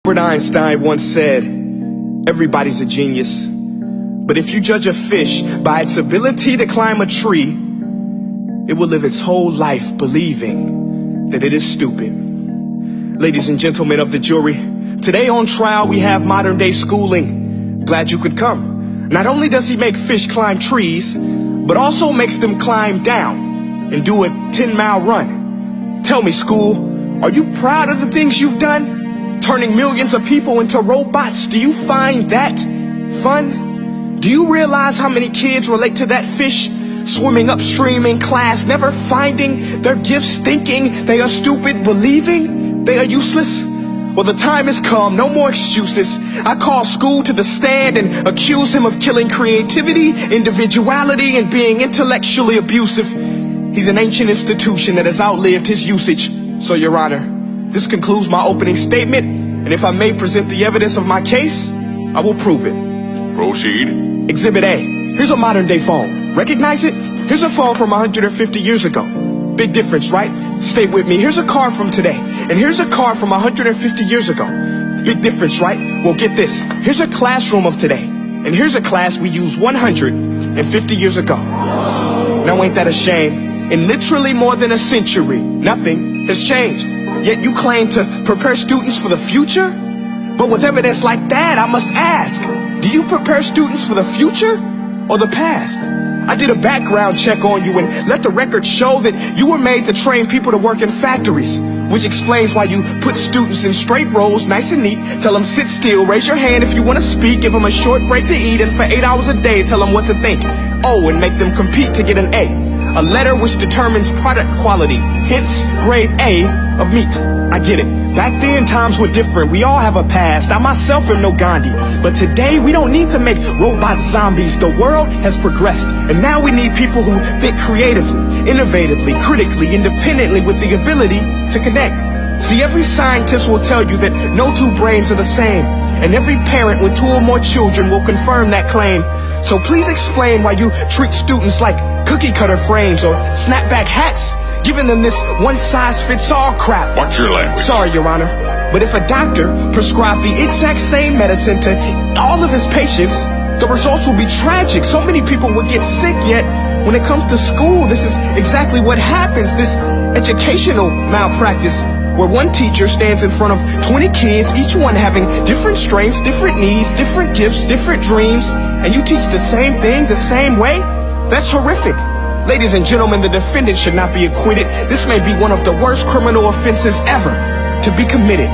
Albert Einstein once said, everybody's a genius, but if you judge a fish by its ability to climb a tree, it will live its whole life believing that it is stupid. Ladies and gentlemen of the jury, today on trial we have modern day schooling. Glad you could come. Not only does he make fish climb trees, but also makes them climb down and do a 10-mile run. Tell me, school, are you proud of the things you've done? Turning millions of people into robots, do you find that fun? Do you realize how many kids relate to that fish swimming upstream in class, never finding their gifts, thinking they are stupid, believing they are useless? Well, the time has come, no more excuses. I call school to the stand and accuse him of killing creativity, individuality, and being intellectually abusive. He's an ancient institution that has outlived his usage. So, Your Honor, this concludes my opening statement, and if I may present the evidence of my case, I will prove it. Proceed. Exhibit A. Here's a modern day phone. Recognize it? Here's a phone from 150 years ago. Big difference, right? Stay with me. Here's a car from today, and here's a car from 150 years ago. Big difference, right? Well, get this. Here's a classroom of today, and here's a class we used 150 years ago. Now, ain't that a shame? In literally more than a century, nothing has changed. Yet you claim to prepare students for the future? But with evidence like that, I must ask, do you prepare students for the future or the past? I did a background check on you and let the record show that you were made to train people to work in factories, which explains why you put students in straight rows, nice and neat, tell them sit still, raise your hand if you want to speak, give them a short break to eat, and for 8 hours a day tell them what to think. Oh, and make them compete to get an A letter which determines product quality, hence grade A of meat. I get it. Back then, times were different. We all have a past. I myself am no Gandhi. But today, we don't need to make robot zombies. The world has progressed. And now we need people who think creatively, innovatively, critically, independently, with the ability to connect. See, every scientist will tell you that no two brains are the same. And every parent with 2 or more children will confirm that claim. So please explain why you treat students like cookie cutter frames or snapback hats, giving them this one-size-fits-all crap. Watch your language. Sorry, Your Honor, but if a doctor prescribed the exact same medicine to all of his patients, the results will be tragic. So many people will get sick, yet when it comes to school, this is exactly what happens. This educational malpractice, where one teacher stands in front of 20 kids, each one having different strengths, different needs, different gifts, different dreams, and you teach the same thing the same way? That's horrific. Ladies and gentlemen, the defendant should not be acquitted. This may be one of the worst criminal offenses ever to be committed.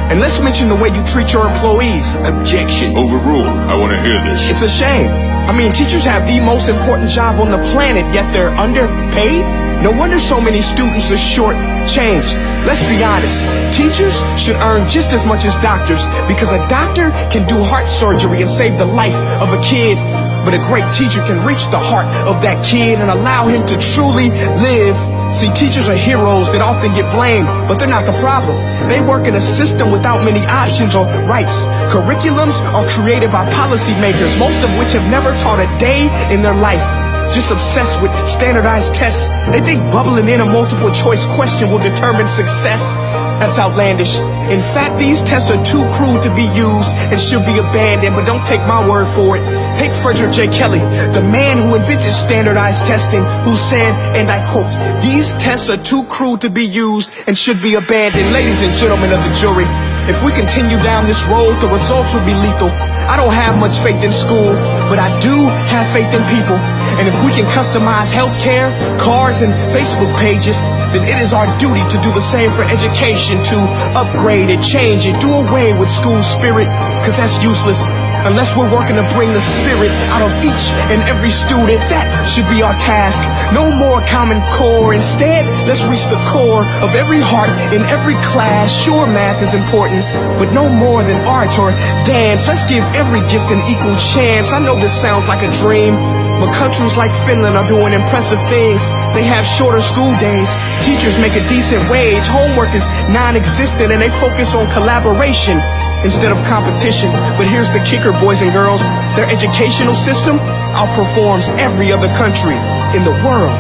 And let's mention the way you treat your employees. Objection. Overruled. I want to hear this. It's a shame. I mean, teachers have the most important job on the planet, yet they're underpaid? No wonder so many students are short-changed. Let's be honest. Teachers should earn just as much as doctors, because a doctor can do heart surgery and save the life of a kid. But a great teacher can reach the heart of that kid and allow him to truly live. See, teachers are heroes that often get blamed, but they're not the problem. They work in a system without many options or rights. Curriculums are created by policymakers, most of which have never taught a day in their life. Just obsessed with standardized tests. They think bubbling in a multiple choice question will determine success. That's outlandish. In fact, these tests are too crude to be used and should be abandoned, but don't take my word for it. Take Frederick J. Kelly, the man who invented standardized testing, who said, and I quote, "These tests are too crude to be used and should be abandoned." Ladies and gentlemen of the jury, if we continue down this road, the results will be lethal. I don't have much faith in school, but I do have faith in people. And if we can customize healthcare, cars, and Facebook pages, then it is our duty to do the same for education, to upgrade it, change it, do away with school spirit, because that's useless. Unless we're working to bring the spirit out of each and every student, that should be our task. No more Common Core. Instead, let's reach the core of every heart in every class. Sure, math is important, but no more than art or dance. Let's give every gift an equal chance. I know this sounds like a dream, but countries like Finland are doing impressive things. They have shorter school days. Teachers make a decent wage. Homework is non-existent, and they focus on collaboration instead of competition. But here's the kicker, boys and girls. Their educational system outperforms every other country in the world.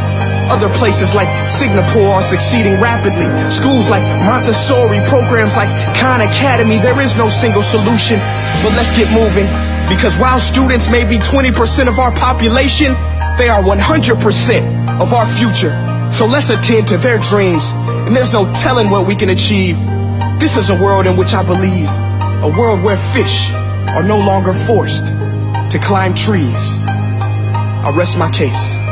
Other places like Singapore are succeeding rapidly. Schools like Montessori, programs like Khan Academy. There is no single solution, but let's get moving. Because while students may be 20% of our population, they are 100% of our future. So let's attend to their dreams, and there's no telling what we can achieve. This is a world in which I believe, a world where fish are no longer forced to climb trees. I rest my case.